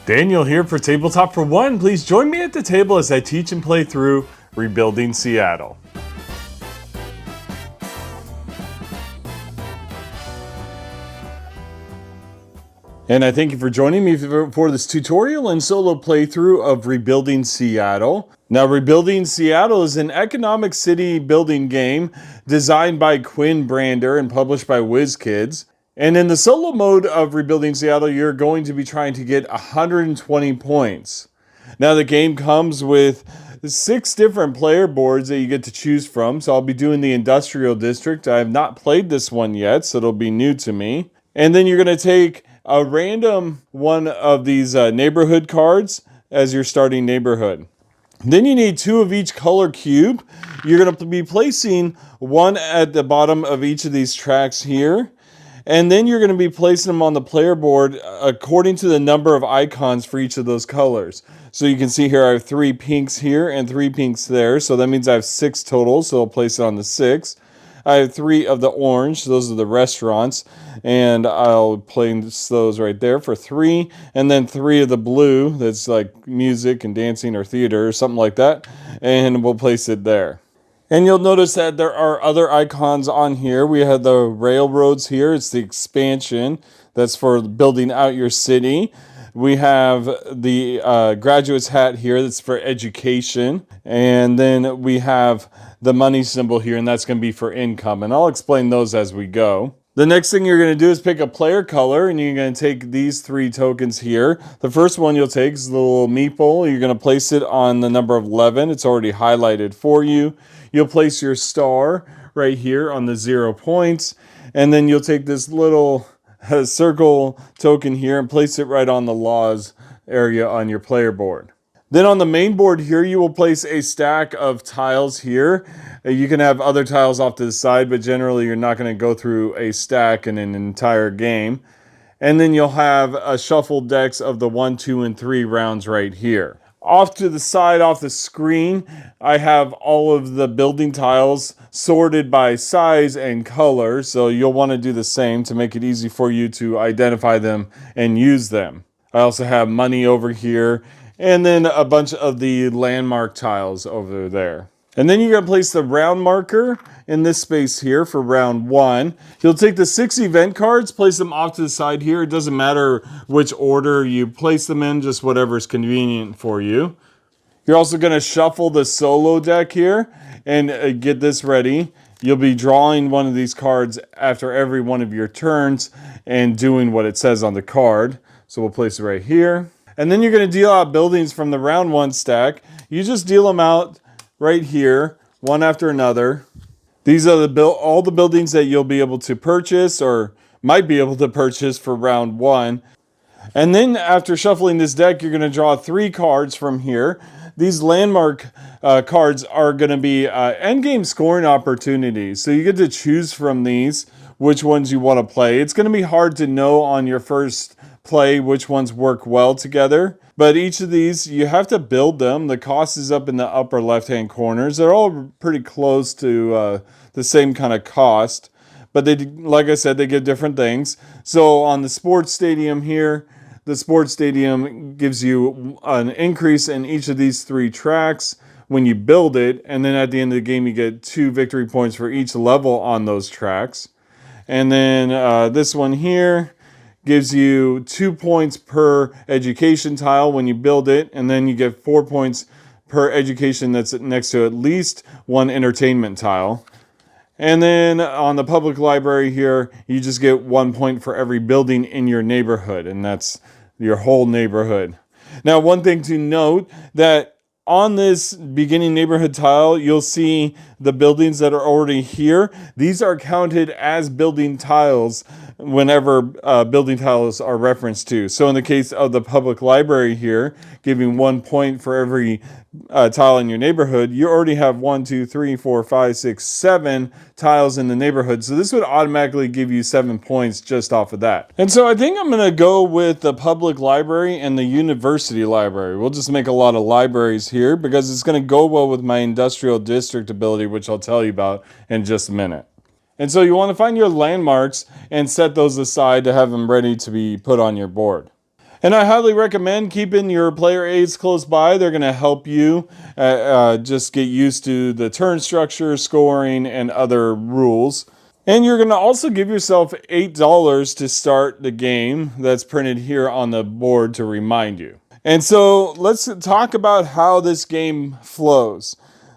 Daniel here for Tabletop for One. Please join me at the table as I teach and play through Rebuilding Seattle. And I thank you for joining me for this tutorial and solo playthrough of Rebuilding Seattle. Now, Rebuilding Seattle is an economic city building game designed by Quinn and published by WizKids. And in the solo mode of Rebuilding Seattle, you're going to be trying to get 120 points. Now, the game comes with 6 different player boards that you get to choose from. So I'll be doing the Industrial District. I have not played this one yet, so it'll be new to me. And then you're going to take a random one of these neighborhood cards as your starting neighborhood. Then you need 2 of each color cube. You're going to be placing one at the bottom of each of these tracks here. And then you're going to be placing them on the player board according to the number of icons for each of those colors. So you can see here I have 3 pinks here and 3 pinks there. So that means I have 6 total. So I'll place it on the 6. I have 3 of the orange, those are the restaurants, and I'll place those right there for 3, and then 3 of the blue, that's like music and dancing or theater or something like that, and we'll place it there. And you'll notice that there are other icons on here. We have the railroads here, it's the expansion, that's for building out your city. We have the graduate's hat here, that's for education. And then we have the money symbol here, and that's going to be for income. And I'll explain those as we go. The next thing you're going to do is pick a player color, and you're going to take these 3 tokens here. The first one you'll take is the little meeple. You're going to place it on the number 11. It's already highlighted for you. You'll place your star right here on the 0 points. And then you'll take this little circle token here and place it right on the laws area on your player board. Then on the main board here, you will place a stack of tiles here. You can have other tiles off to the side, but generally you're not going to go through a stack in an entire game. And then you'll have a shuffled decks of the 1, 2, and 3 rounds right here. Off to the side, off the screen, I have all of the building tiles sorted by size and color. So you'll want to do the same to make it easy for you to identify them and use them. I also have money over here. And then a bunch of the landmark tiles over there. And then you're going to place the round marker in this space here for round 1. You'll take the 6 event cards, place them off to the side here. It doesn't matter which order you place them in, just whatever is convenient for you. You're also going to shuffle the solo deck here and get this ready. You'll be drawing one of these cards after every one of your turns and doing what it says on the card. So we'll place it right here. And then you're going to deal out buildings from the round 1 stack. You just deal them out right here, one after another. These are all the buildings that you'll be able to purchase or might be able to purchase for round 1. And then after shuffling this deck, you're going to draw 3 cards from here. These landmark cards are going to be endgame scoring opportunities. So you get to choose from these which ones you want to play. It's going to be hard to know on your first play which ones work well together, but each of these you have to build them. The cost is up in the upper left hand corners. They're all pretty close to the same kind of cost, but they, like I said, they get different things. So on the sports stadium here, the sports stadium gives you an increase in each of these 3 tracks when you build it, and then at the end of the game you get 2 victory points for each level on those tracks. And then this one here gives you 2 points per education tile when you build it, and then you get 4 points per education that's next to at least 1 entertainment tile. And then on the public library here, you just get 1 point for every building in your neighborhood, and that's your whole neighborhood. Now, one thing to note, that on this beginning neighborhood tile, you'll see the buildings that are already here. These are counted as building tiles whenever building tiles are referenced to. So in the case of the public library here, giving 1 point for every tile in your neighborhood, you already have 1, 2, 3, 4, 5, 6, 7 tiles in the neighborhood. So this would automatically give you 7 points just off of that. And so I think I'm going to go with the public library and the university library. We'll just make a lot of libraries here because it's going to go well with my industrial district ability, which I'll tell you about in just a minute. And so you want to find your landmarks and set those aside to have them ready to be put on your board. And I highly recommend keeping your player aids close by. They're going to help you just get used to the turn structure, scoring, and other rules. And you're going to also give yourself $8 to start the game. That's printed here on the board to remind you. And so let's talk about how this game flows.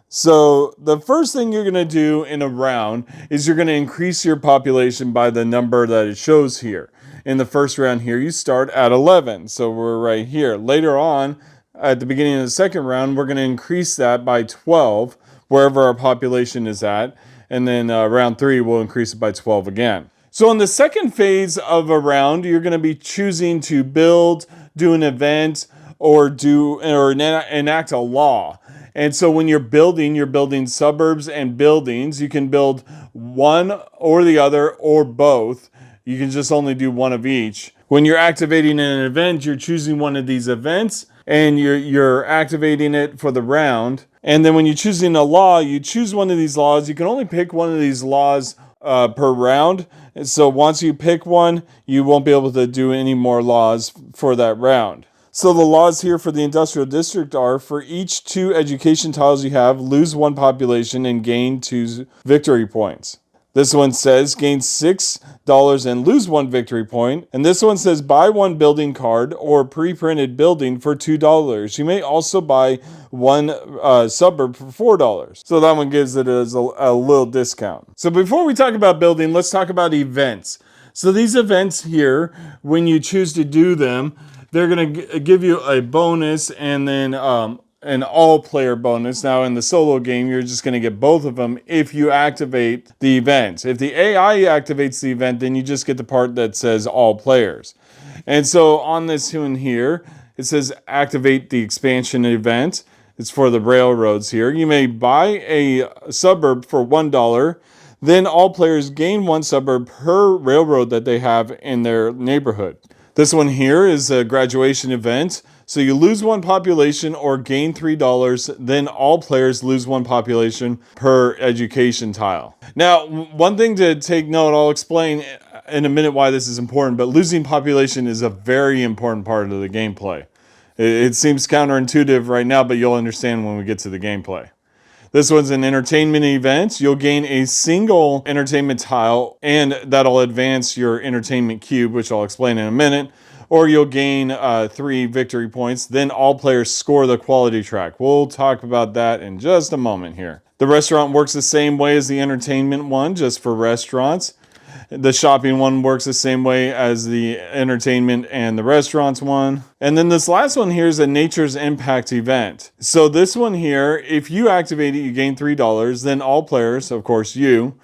So the first thing you're going to do in a round is you're going to increase your population by the number that it shows here. In the first round here, you start at 11. So we're right here. Later on, at the beginning of the second round, we're going to increase that by 12, wherever our population is at. And then round 3, we'll increase it by 12 again. So in the second phase of a round, you're going to be choosing to build, do an event, or enact a law. And so when you're building suburbs and buildings. You can build one or the other or both. You can just only do one of each. When you're activating an event, you're choosing one of these events and you're activating it for the round. And then when you're choosing a law, you choose one of these laws. You can only pick one of these laws per round. And so once you pick one, you won't be able to do any more laws for that round. So the laws here for the industrial district are: for each 2 education tiles you have, lose 1 population and gain 2 victory points. This one says gain $6 and lose 1 victory point. And this one says buy 1 building card or pre-printed building for $2. You may also buy 1 suburb for $4. So that one gives it as a little discount. So before we talk about building, let's talk about events. So these events here, when you choose to do them, they're going to give you a bonus and then an all-player bonus. Now, in the solo game, you're just going to get both of them if you activate the event. If the AI activates the event, then you just get the part that says all players. And so on this one here, it says activate the expansion event. It's for the railroads here. You may buy a suburb for $1. Then all players gain 1 suburb per railroad that they have in their neighborhood. This one here is a graduation event. So you lose 1 population or gain $3. Then all players lose 1 population per education tile. Now, one thing to take note, I'll explain in a minute why this is important, but losing population is a very important part of the gameplay. It seems counterintuitive right now, but you'll understand when we get to the gameplay. This one's an entertainment event. You'll gain a single entertainment tile, and that'll advance your entertainment cube, which I'll explain in a minute. Or you'll gain 3 victory points. Then all players score the quality track. We'll talk about that in just a moment here. The restaurant works the same way as the entertainment one, just for restaurants. The shopping one works the same way as the entertainment and the restaurants one. And then this last one here is a Nature's Impact event. So this one here, if you activate it, you gain $3. Then all players, of course you,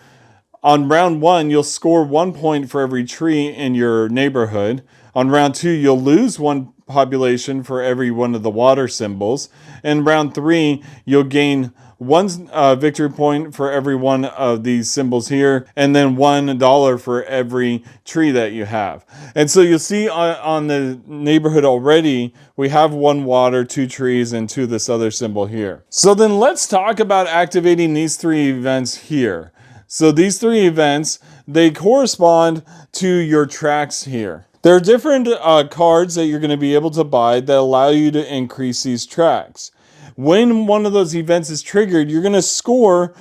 on round 1, you'll score 1 point for every tree in your neighborhood. On round 2, you'll lose 1 population for every one of the water symbols. And round 3, you'll gain 1 victory point for every one of these symbols here, and then $1 for every tree that you have. And so you'll see on the neighborhood already, we have 1 water, 2 trees, and 2 this other symbol here. So then let's talk about activating these 3 events here. So these 3 events, they correspond to your tracks here. There are different cards that you're going to be able to buy that allow you to increase these tracks. When one of those events is triggered, you're going to score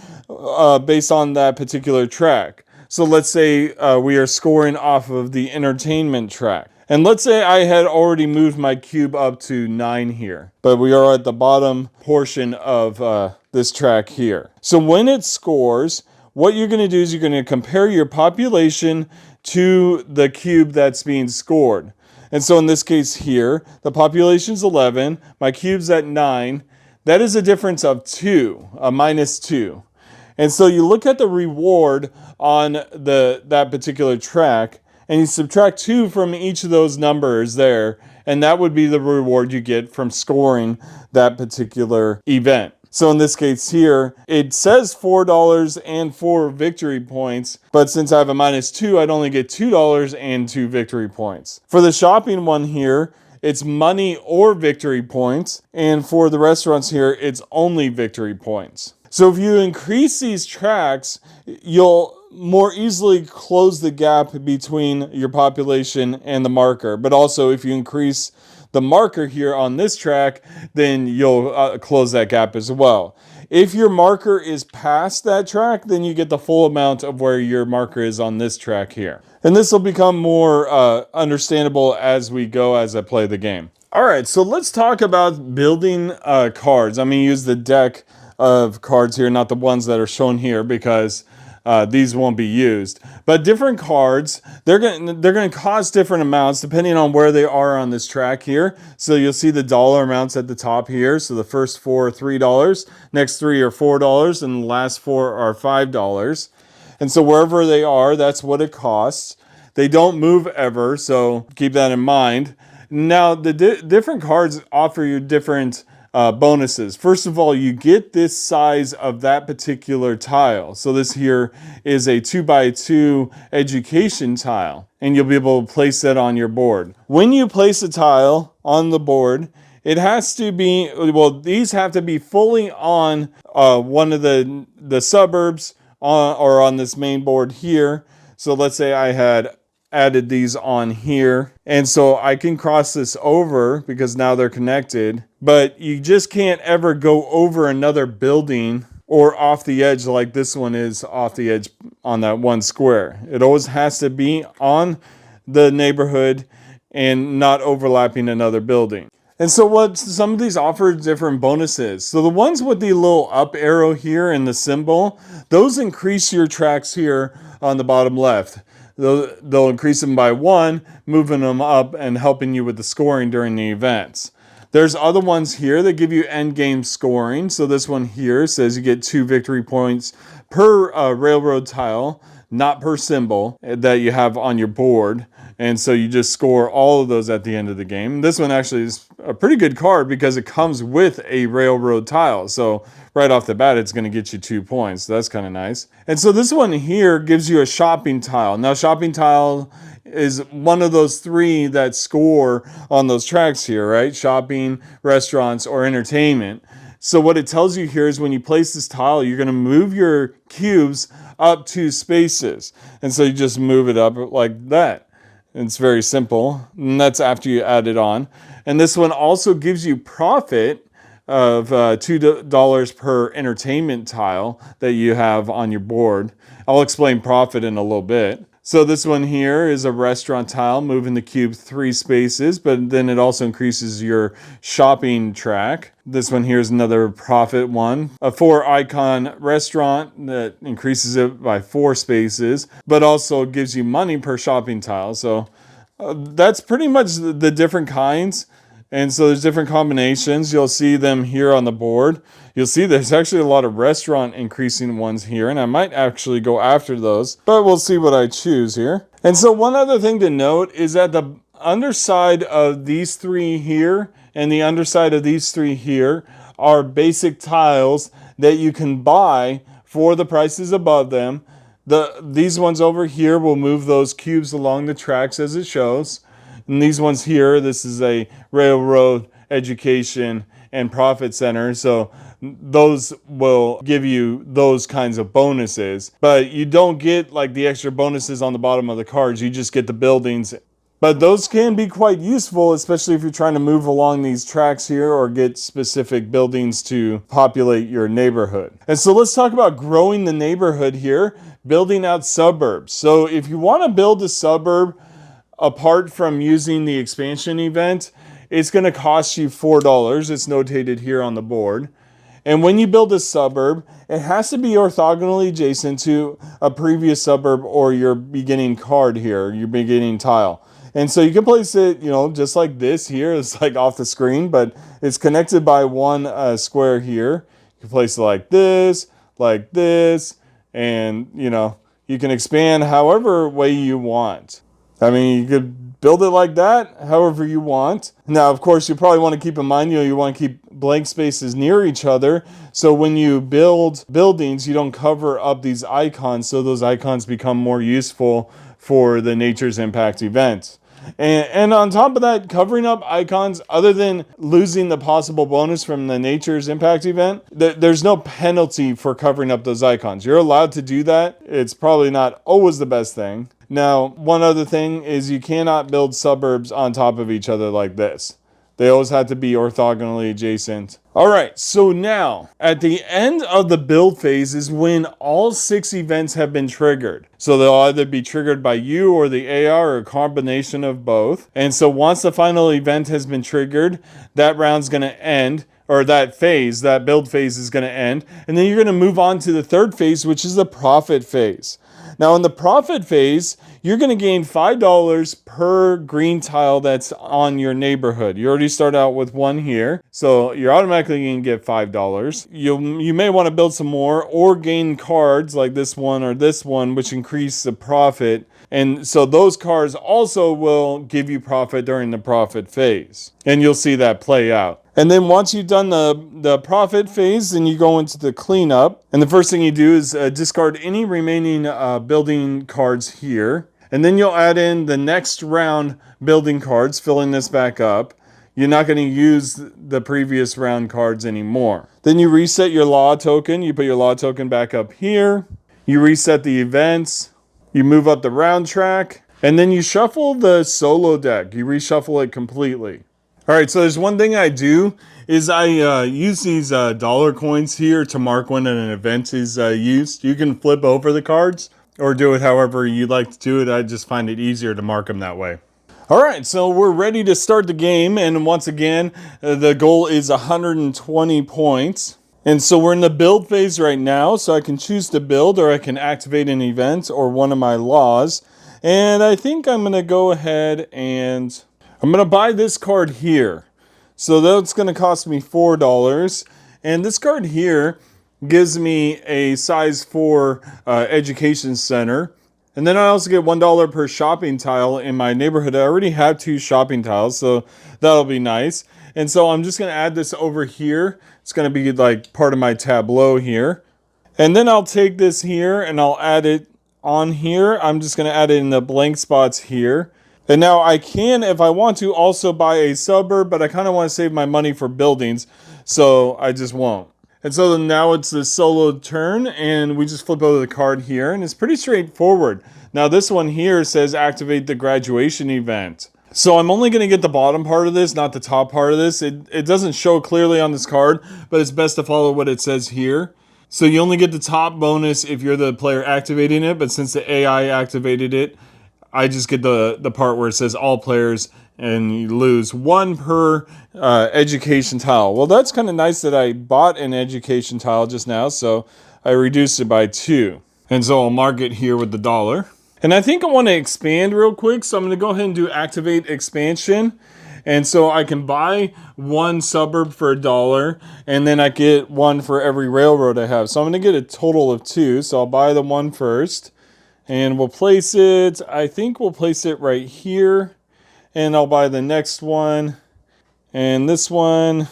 based on that particular track. So let's say we are scoring off of the entertainment track. And let's say I had already moved my cube up to 9 here, but we are at the bottom portion of this track here. So when it scores, what you're going to do is you're going to compare your population to the cube that's being scored. And so in this case here, the population's 11, my cube's at 9. That is a difference of 2, a minus 2. And so you look at the reward on that particular track, and you subtract 2 from each of those numbers there, and that would be the reward you get from scoring that particular event. So in this case here, it says $4 and 4 victory points, but since I have a minus 2, I'd only get $2 and 2 victory points. For the shopping one here, it's money or victory points, and for the restaurants here, it's only victory points. So if you increase these tracks, you'll more easily close the gap between your population and the marker. But also, if you increase the marker here on this track, then you'll close that gap as well. If your marker is past that track, then you get the full amount of where your marker is on this track here. And this will become more understandable as we go, as I play the game. All right, so let's talk about building cards. I'm going to use the deck of cards here, not the ones that are shown here, because these won't be used. But different cards, they're going to cost different amounts depending on where they are on this track here. So you'll see the dollar amounts at the top here. So the first 4 are $3, next 3 are $4, and the last 4 are $5. And so wherever they are, that's what it costs. They don't move ever, so keep that in mind. Now, the different cards offer you different bonuses. First of all, you get this size of that particular tile. So this here is a 2x2 education tile, and you'll be able to place that on your board. When you place a tile on the board, it has to be, well, these have to be fully on one of the suburbs or on this main board here. So let's say I had added these on here, and so I can cross this over because now they're connected, but you just can't ever go over another building or off the edge like this one is off the edge on that one square. It always has to be on the neighborhood and not overlapping another building. And so what some of these offer different bonuses. So the ones with the little up arrow here and the symbol, those increase your tracks here on the bottom left. They'll increase them by 1, moving them up and helping you with the scoring during the events. There's other ones here that give you end game scoring. So this one here says you get 2 victory points per railroad tile, not per symbol that you have on your board. And so you just score all of those at the end of the game. This one actually is a pretty good card because it comes with a railroad tile. So right off the bat, it's going to get you 2 points. So that's kind of nice. And so this one here gives you a shopping tile. Now, shopping tile is one of those 3 that score on those tracks here, right? Shopping, restaurants, or entertainment. So what it tells you here is when you place this tile, you're going to move your cubes up 2 spaces. And so you just move it up like that. It's very simple, and that's after you add it on. And this one also gives you profit of $2 per entertainment tile that you have on your board. I'll explain profit in a little bit. So this one here is a restaurant tile, moving the cube 3 spaces, but then it also increases your shopping track. This one here is another profit one. A 4 icon restaurant that increases it by 4 spaces, but also gives you money per shopping tile. So that's pretty much the different kinds. And so there's different combinations. You'll see them here on the board. You'll see there's actually a lot of restaurant increasing ones here, and I might actually go after those, but we'll see what I choose here. And so one other thing to note is that the underside of these 3 here and the underside of these 3 here are basic tiles that you can buy for the prices above them. These ones over here will move those cubes along the tracks as it shows. And these ones here, this is a railroad, education, and profit center. So those will give you those kinds of bonuses. But you don't get like the extra bonuses on the bottom of the cards. You just get the buildings. But those can be quite useful, especially if you're trying to move along these tracks here or get specific buildings to populate your neighborhood. And so let's talk about growing the neighborhood here, building out suburbs. So if you want to build a suburb, apart from using the expansion event, it's going to cost you $4. It's notated here on the board. And when you build a suburb, it has to be orthogonally adjacent to a previous suburb or your beginning card here, your beginning tile. And so you can place it, just like this here. It's like off the screen, but it's connected by one square here. You can place it like this, and you can expand however way you want. I mean, you could build it like that, however you want. Now, of course, you probably want to keep in mind, you want to keep blank spaces near each other. So when you build buildings, you don't cover up these icons, so those icons become more useful for the Nature's Impact event. And on top of that, covering up icons, other than losing the possible bonus from the Nature's Impact event, there's no penalty for covering up those icons. You're allowed to do that. It's probably not always the best thing. Now, one other thing is you cannot build suburbs on top of each other like this. They always have to be orthogonally adjacent. All right, so now at the end of the build phase is when all 6 events have been triggered. So they'll either be triggered by you or the AI or a combination of both. And so once the final event has been triggered, that round's going to end, or that phase, that build phase is going to end. And then you're going to move on to the third phase, which is the profit phase. Now in the profit phase, you're going to gain $5 per green tile that's on your neighborhood. You already start out with 1 here, so you're automatically going to get $5. You may want to build some more or gain cards like this one or this one, which increase the profit. And so those cards also will give you profit during the profit phase. And you'll see that play out. And then once you've done the profit phase, then you go into the cleanup. And the first thing you do is discard any remaining building cards here. And then you'll add in the next round building cards, filling this back up. You're not going to use the previous round cards anymore. Then you reset your law token. You put your law token back up here. You reset the events. You move up the round track. And then you shuffle the solo deck. You reshuffle it completely. All right, so there's one thing I do is I use these dollar coins here to mark when an event is used. You can flip over the cards or do it however you like to do it. I just find it easier to mark them that way. All right, so we're ready to start the game. And once again, the goal is 120 points. And so we're in the build phase right now. So I can choose to build or I can activate an event or one of my laws. And I think I'm going to go ahead and I'm going to buy this card here. So that's going to cost me $4. And this card here gives me a size 4 education center. And then I also get $1 per shopping tile in my neighborhood. I already have 2 shopping tiles, so that'll be nice. And so I'm just going to add this over here. It's going to be like part of my tableau here. And then I'll take this here and I'll add it on here. I'm just going to add it in the blank spots here. And now I can, if I want to, also buy a suburb, but I kind of want to save my money for buildings, so I just won't. And so now it's the solo turn, and we just flip over the card here, and it's pretty straightforward. Now this one here says activate the graduation event. So I'm only going to get the bottom part of this, not the top part of this. It doesn't show clearly on this card, but it's best to follow what it says here. So you only get the top bonus if you're the player activating it, but since the AI activated it, I just get the part where it says all players and you lose 1 per education tile. Well, that's kind of nice that I bought an education tile just now, so I reduced it by 2. And so I'll mark it here with the $1. And I think I want to expand real quick, so I'm going to go ahead and do activate expansion. And so I can buy 1 suburb for $1, and then I get 1 for every railroad I have. So I'm going to get a total of 2, so I'll buy the 1 first. And we'll place it, I think we'll place it right here. And I'll buy the next one. And this one,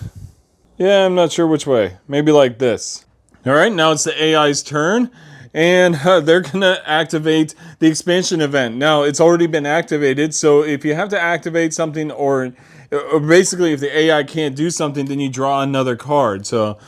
yeah, I'm not sure which way. Maybe like this. All right, now it's the AI's turn. And they're going to activate the expansion event. Now, it's already been activated. So if you have to activate something or basically if the AI can't do something, then you draw another card. So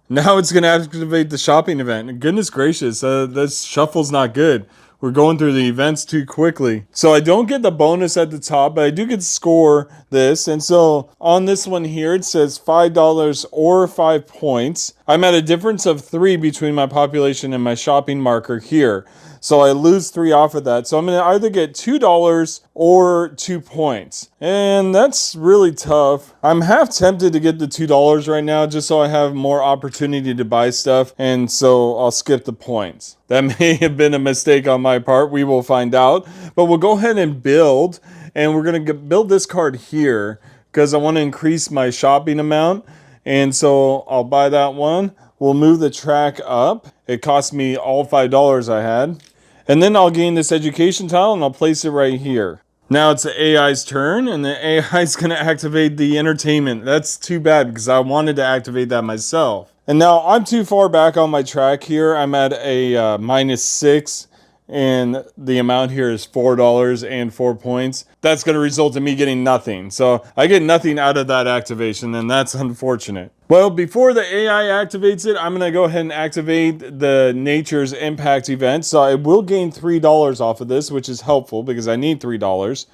now it's going to activate the shopping event. And goodness gracious, this shuffle's not good. We're going through the events too quickly. So I don't get the bonus at the top, but I do get to score this. And so on this one here, it says $5 or 5 points. I'm at a difference of 3 between my population and my shopping marker here. So I lose 3 off of that. So I'm going to either get $2 or 2 points. And that's really tough. I'm half tempted to get the $2 right now just so I have more opportunity to buy stuff. And so I'll skip the points. That may have been a mistake on my part. We will find out. But we'll go ahead and build. And we're going to build this card here because I want to increase my shopping amount. And so I'll buy that one. We'll move the track up. It cost me all $5 I had. And then I'll gain this education tile and I'll place it right here. Now it's the AI's turn and the AI is going to activate the entertainment. That's too bad because I wanted to activate that myself. And now I'm too far back on my track here. I'm at a -6 and the amount here is $4 and 4 points, that's going to result in me getting nothing. So I get nothing out of that activation, and that's unfortunate. Well, before the AI activates it, I'm going to go ahead and activate the Nature's Impact event. So I will gain $3 off of this, which is helpful because I need $3.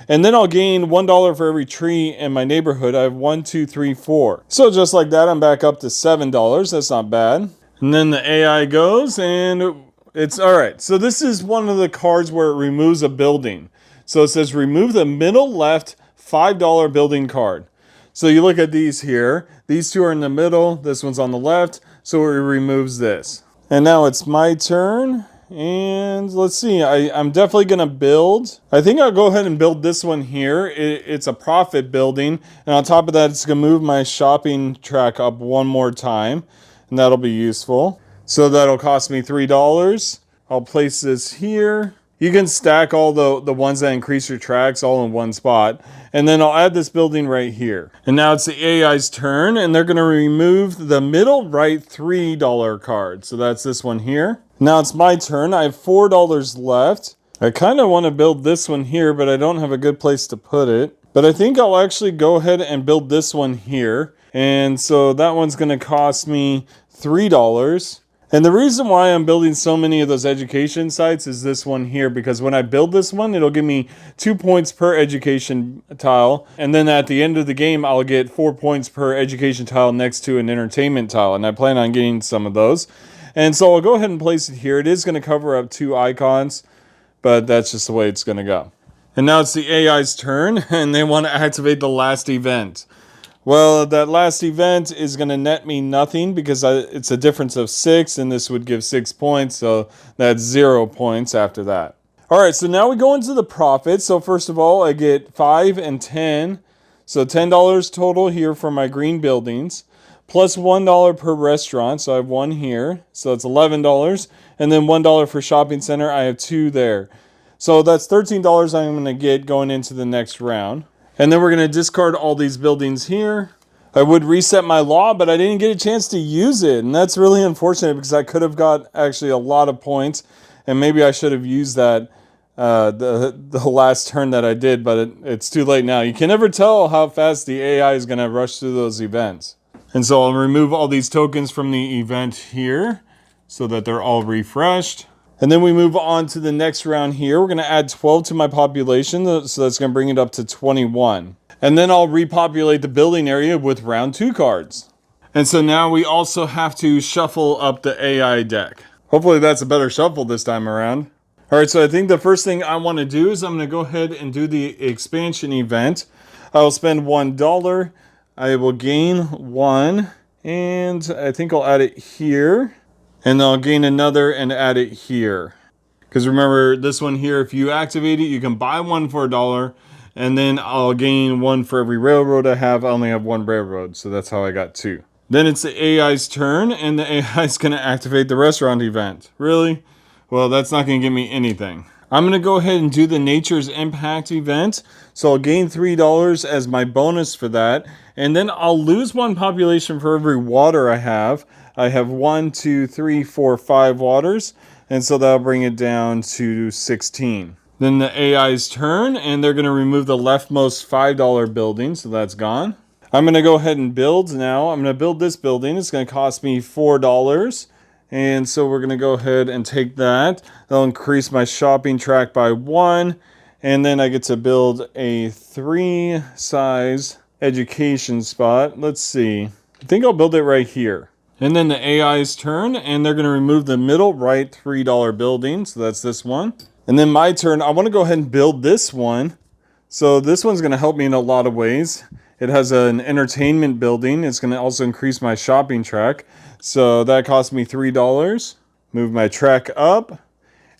And then I'll gain $1 for every tree in my neighborhood. I have 1, 2, 3, 4. So just like that, I'm back up to $7. That's not bad. And then the AI goes and it's all right. So this is one of the cards where it removes a building. So it says remove the middle left $5 building card. So you look at these here. These two are in the middle. This one's on the left. So it removes this. And now it's my turn. And let's see. I'm definitely going to build. I think I'll go ahead and build this one here. It's a profit building. And on top of that, it's going to move my shopping track up one more time. And that'll be useful. So that'll cost me $3. I'll place this here. You can stack all the ones that increase your tracks all in one spot. And then I'll add this building right here. And now it's the AI's turn, and they're going to remove the middle right $3 card. So that's this one here. Now it's my turn. I have $4 left. I kind of want to build this one here, but I don't have a good place to put it. But I think I'll actually go ahead and build this one here. And so that one's going to cost me $3. And the reason why I'm building so many of those education sites is this one here, because when I build this one, it'll give me 2 points per education tile. And then at the end of the game, I'll get 4 points per education tile next to an entertainment tile. And I plan on getting some of those. And so I'll go ahead and place it here. It is going to cover up 2 icons, but that's just the way it's going to go. And now it's the AI's turn, and they want to activate the last event. Well, that last event is going to net me nothing because it's a difference of 6, and this would give 6 points, so that's 0 points after that. All right, so now we go into the profit. So first of all, I get 5 and 10, so $10 total here for my green buildings, plus $1 per restaurant, so I have 1 here, so that's $11, and then $1 for shopping center, I have 2 there. So that's $13 I'm going to get going into the next round. And then we're going to discard all these buildings here. I would reset my law, but I didn't get a chance to use it. And that's really unfortunate because I could have got actually a lot of points. And maybe I should have used that the last turn that I did, but it's too late now. You can never tell how fast the AI is going to rush through those events. And so I'll remove all these tokens from the event here so that they're all refreshed. And then we move on to the next round here. We're going to add 12 to my population, so that's going to bring it up to 21. And then I'll repopulate the building area with round 2 cards. And so now we also have to shuffle up the AI deck. Hopefully that's a better shuffle this time around. All right, so I think the first thing I want to do is I'm going to go ahead and do the expansion event. I will spend $1. I will gain 1, and I think I'll add it here. And I'll gain another and add it here. Because remember, this one here, if you activate it, you can buy 1 for $1. And then I'll gain 1 for every railroad I have. I only have 1 railroad, so that's how I got 2. Then it's the AI's turn, and the AI is going to activate the restaurant event. Really? Well, that's not going to give me anything. I'm going to go ahead and do the Nature's Impact event. So I'll gain $3 as my bonus for that. And then I'll lose 1 population for every water I have. I have 1, 2, 3, 4, 5 waters. And so that'll bring it down to 16. Then the AI's turn, and they're going to remove the leftmost $5 building. So that's gone. I'm going to go ahead and build now. I'm going to build this building. It's going to cost me $4. And so we're going to go ahead and take that. That'll increase my shopping track by 1. And then I get to build a 3 size education spot. Let's see. I think I'll build it right here. And then the AI's turn, and they're going to remove the middle right $3 building. So that's this one. And then my turn, I want to go ahead and build this one. So this one's going to help me in a lot of ways. It has an entertainment building. It's going to also increase my shopping track. So that cost me $3. Move my track up.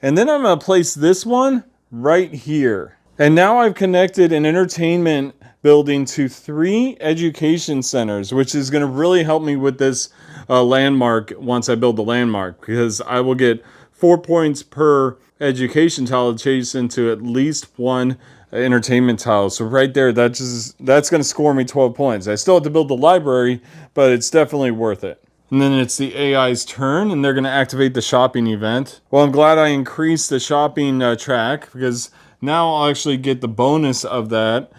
And then I'm going to place this one right here. And now I've connected an entertainment building to 3 education centers, which is going to really help me with this landmark once I build the landmark, because I will get 4 points per education tile adjacent to at least 1 entertainment tile. So right there, that's going to score me 12 points. I still have to build the library, but it's definitely worth it. And then it's the AI's turn, and they're going to activate the shopping event. Well, I'm glad I increased the shopping track, because now I'll actually get the bonus of that.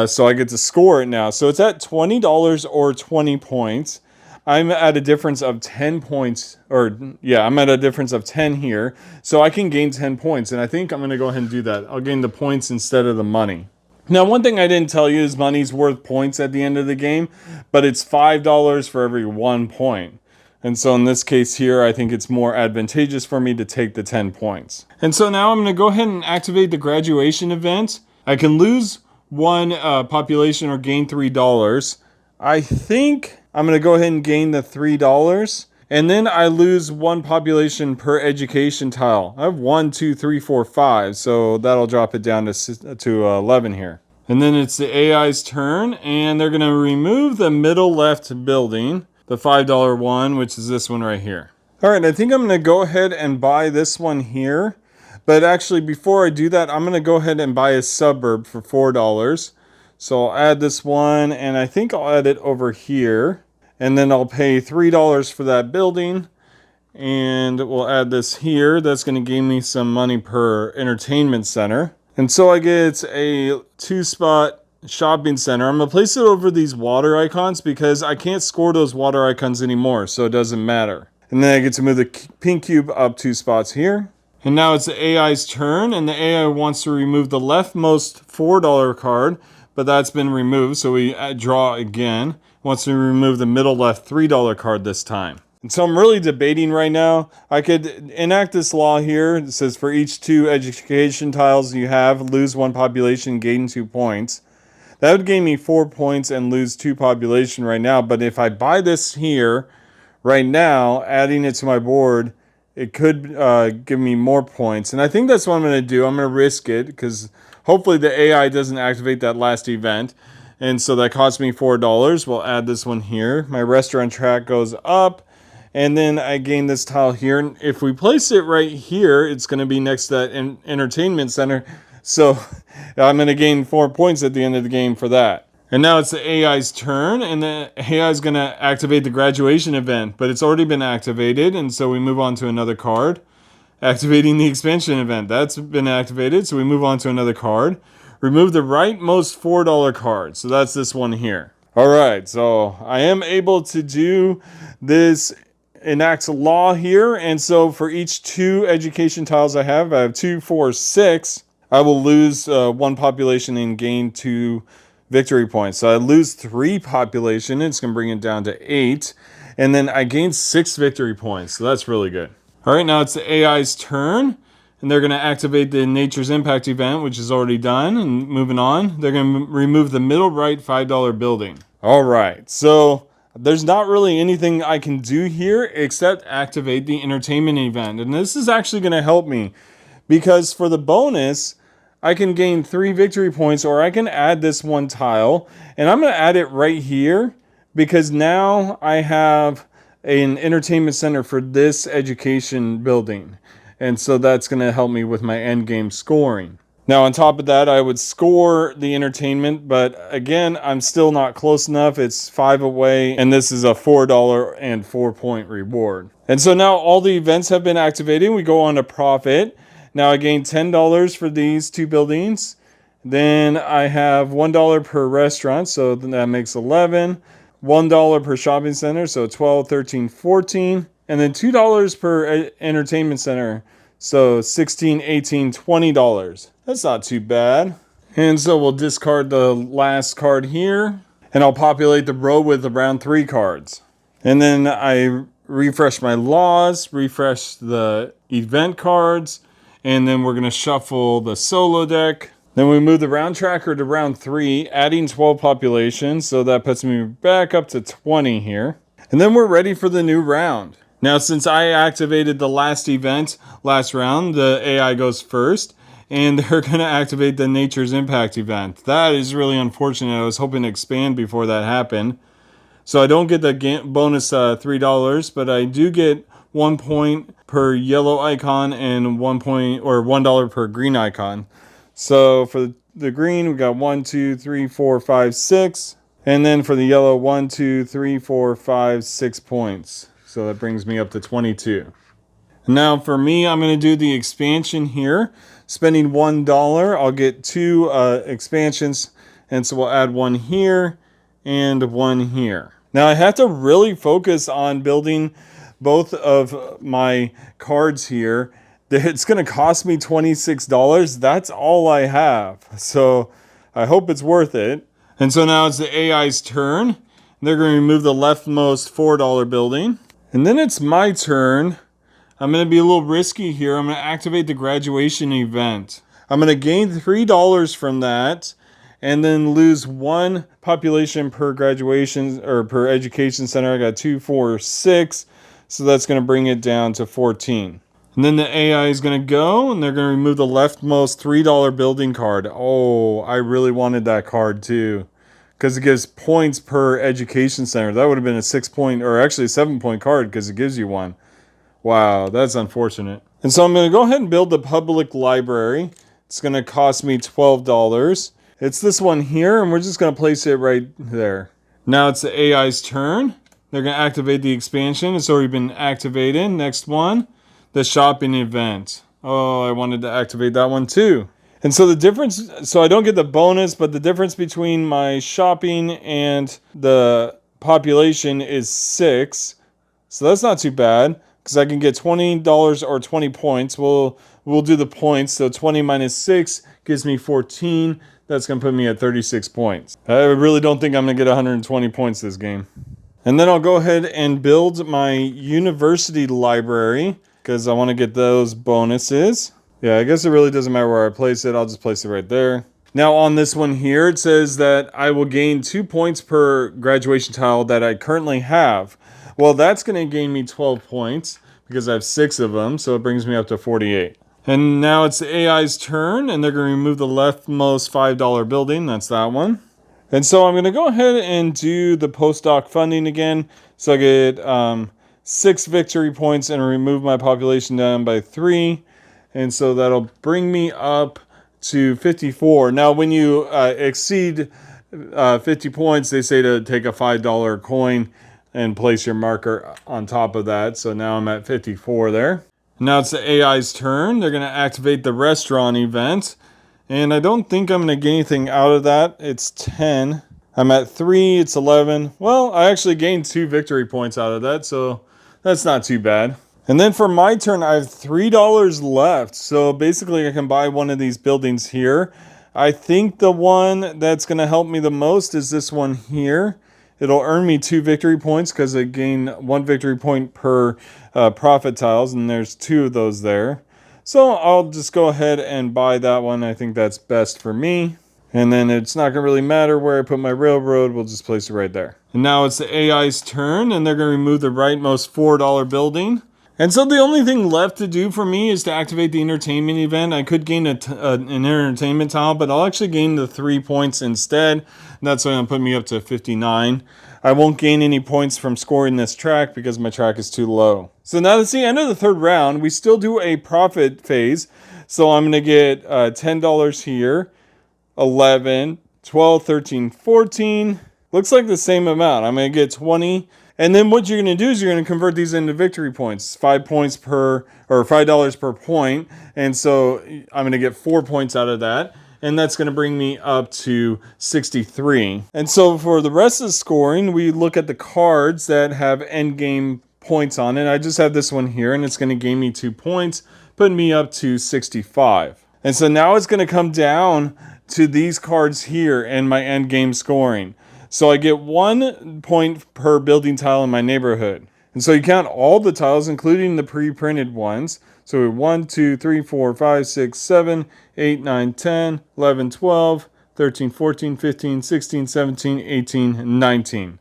So I get to score it now. So it's at $20 or 20 points. I'm at a difference of 10 points, I'm at a difference of 10 here. So I can gain 10 points, and I think I'm going to go ahead and do that. I'll gain the points instead of the money. Now, one thing I didn't tell you is money's worth points at the end of the game, but it's $5 for every 1 point. And so in this case here, I think it's more advantageous for me to take the 10 points. And so now I'm going to go ahead and activate the graduation event. I can lose 1 population or gain $3. I think I'm going to go ahead and gain the $3. And then I lose 1 population per education tile. I have 1, 2, 3, 4, 5. So that'll drop it down to 11 here. And then it's the AI's turn, and they're going to remove the middle left building, the $5 one, which is this one right here. All right, I think I'm going to go ahead and buy this one here. But actually, before I do that, I'm going to go ahead and buy a suburb for $4. So I'll add this one, and I think I'll add it over here. And then I'll pay $3 for that building. And we'll add this here. That's going to gain me some money per entertainment center. And so I get a 2-spot shopping center. I'm going to place it over these water icons because I can't score those water icons anymore. So it doesn't matter. And then I get to move the pink cube up 2 spots here. And now it's the AI's turn. And the AI wants to remove the leftmost $4 card. But that's been removed. So we draw again. Wants to remove the middle left $3 card this time. And so I'm really debating right now. I could enact this law here. It says for each 2 education tiles you have, lose 1 population, gain 2 points. That would gain me 4 points and lose 2 population right now. But if I buy this here right now, adding it to my board, it could give me more points. And I think that's what I'm going to do. I'm going to risk it because hopefully the AI doesn't activate that last event. And so that cost me $4. We'll add this one here. My restaurant track goes up. And then I gain this tile here. And if we place it right here, it's going to be next to that entertainment center. So I'm going to gain 4 points at the end of the game for that. And now it's the AI's turn. And the AI is going to activate the graduation event. But it's already been activated. And so we move on to another card. Activating the expansion event. That's been activated. So we move on to another card. Remove the rightmost $4 card. So that's this one here. All right. So I am able to do this enact law here. And so for each 2 education tiles I have 2, 4, 6. I will lose 1 population and gain 2 victory points. So I lose 3 population. It's going to bring it down to 8. And then I gain 6 victory points. So that's really good. All right. Now it's the AI's turn. And they're going to activate the Nature's Impact event, which is already done. And moving on, they're going to remove the middle right $5 building. All right. So there's not really anything I can do here except activate the entertainment event. And this is actually going to help me because for the bonus, I can gain 3 victory points or I can add this 1 tile. And I'm going to add it right here because now I have an entertainment center for this education building. And so that's going to help me with my end game scoring. Now, on top of that, I would score the entertainment, but again, I'm still not close enough. It's 5 away, and this is a $4 and 4-point reward. And so now all the events have been activated. We go on to profit. Now I gain $10 for these 2 buildings. Then I have $1 per restaurant, so that makes 11. $1 per shopping center, so 12, 13, 14. And then $2 per entertainment center. So 16, 18, $20. That's not too bad. And so we'll discard the last card here. And I'll populate the row with around 3 cards. And then I refresh my laws, refresh the event cards. And then we're going to shuffle the solo deck. Then we move the round tracker to round 3, adding 12 population. So that puts me back up to 20 here. And then we're ready for the new round. Now, since I activated the last event last round, the AI goes first, and they're going to activate the Nature's Impact event. That is really unfortunate. I was hoping to expand before that happened. So I don't get the bonus $3, but I do get 1 point per yellow icon and 1 point or $1 per green icon. So for the green, we got 1, 2, 3, 4, 5, 6. And then for the yellow, 1, 2, 3, 4, 5, 6 points. So that brings me up to 22. Now for me, I'm going to do the expansion here. Spending $1, I'll get 2 expansions. And so we'll add 1 here and 1 here. Now I have to really focus on building both of my cards here. It's going to cost me $26. That's all I have. So I hope it's worth it. And so now it's the AI's turn. They're going to remove the leftmost $4 building. And then it's my turn. I'm going to be a little risky here. I'm going to activate the graduation event. I'm going to gain $3 from that and then lose 1 population per graduation or per education center. I got 2, 4, 6. So that's going to bring it down to 14. And then the AI is going to go and they're going to remove the leftmost $3 building card. Oh, I really wanted that card too, because it gives points per education center. That would have been a 6-point or actually a 7-point card because it gives you 1. Wow, that's unfortunate. And so I'm going to go ahead and build the public library. It's going to cost me $12. It's this one here, and we're just going to place it right there. Now it's the AI's turn. They're going to activate the expansion. It's already been activated. Next one, the shopping event. Oh, I wanted to activate that one too. And so the difference, so I don't get the bonus, but the difference between my shopping and the population is 6. So that's not too bad, because I can get $20 or 20 points. We'll do the points. So 20 minus 6 gives me 14. That's going to put me at 36 points. I really don't think I'm going to get 120 points this game. And then I'll go ahead and build my university library, because I want to get those bonuses. Yeah, I guess it really doesn't matter where I place it. I'll just place it right there. Now on this one here, it says that I will gain 2 points per graduation tile that I currently have. Well, that's going to gain me 12 points because I have 6 of them, so it brings me up to 48. And now it's the AI's turn, and they're going to remove the leftmost $5 building. That's that one. And so I'm going to go ahead and do the postdoc funding again. So I get 6 victory points and remove my population down by 3. And so that'll bring me up to 54. Now, when you exceed 50 points, they say to take a $5 coin and place your marker on top of that. So now I'm at 54 there. Now it's the AI's turn. They're going to activate the restaurant event. And I don't think I'm going to get anything out of that. It's 10. I'm at 3. It's 11. Well, I actually gained 2 victory points out of that, so that's not too bad. And then for my turn, I have $3 left. So basically I can buy one of these buildings here. I think the one that's going to help me the most is this one here. It'll earn me 2 victory points because I gain 1 victory point per profit tiles, and there's 2 of those there. So I'll just go ahead and buy that one. I think that's best for me. And then it's not going to really matter where I put my railroad. We'll just place it right there. And now it's the AI's turn, and they're going to remove the rightmost $4 building. And so the only thing left to do for me is to activate the entertainment event. I could gain an entertainment tile, but I'll actually gain the 3 points instead. That's going to put me up to 59. I won't gain any points from scoring this track because my track is too low. So now that's the end of the 3rd round. We still do a profit phase. So I'm going to get $10 here, 11, 12, 13, 14. Looks like the same amount. I'm going to get 20. And then what you're going to do is you're going to convert these into victory points. 5 points per, or $5 per point. And so I'm going to get 4 points out of that. And that's going to bring me up to 63. And so for the rest of the scoring, we look at the cards that have end game points on it. I just have this one here, and it's going to gain me 2 points, putting me up to 65. And so now it's going to come down to these cards here and my end game scoring. So I get 1 point per building tile in my neighborhood. And so you count all the tiles, including the pre-printed ones. So 1, 2, 3, 4, 5, 6, 7, 8, 9, 10, 11, 12, 13, 14, 15, 16, 17, 18, 19.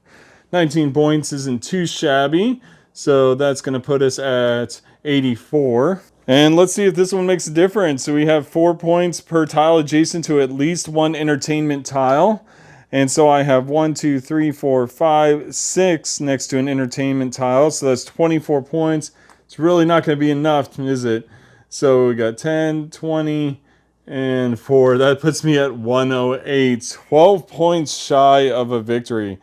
19 points isn't too shabby. So that's going to put us at 84. And let's see if this one makes a difference. So we have 4 points per tile adjacent to at least 1 entertainment tile. And so I have 1, 2, 3, 4, 5, 6 next to an entertainment tile. So that's 24 points. It's really not going to be enough, is it? So we got 10, 20, and 4. That puts me at 108. 12 points shy of a victory.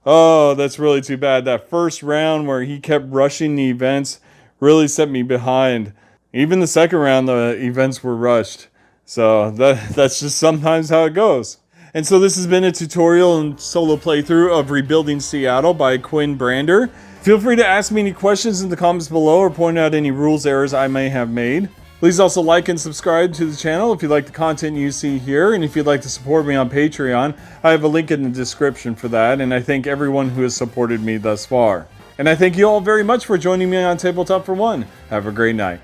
Oh, that's really too bad. That first round where he kept rushing the events really set me behind. Even the second round, the events were rushed. So that's just sometimes how it goes. And so this has been a tutorial and solo playthrough of Rebuilding Seattle by Quinn Brander. Feel free to ask me any questions in the comments below or point out any rules errors I may have made. Please also like and subscribe to the channel if you like the content you see here, and if you'd like to support me on Patreon, I have a link in the description for that, and I thank everyone who has supported me thus far. And I thank you all very much for joining me on Tabletop for One. Have a great night.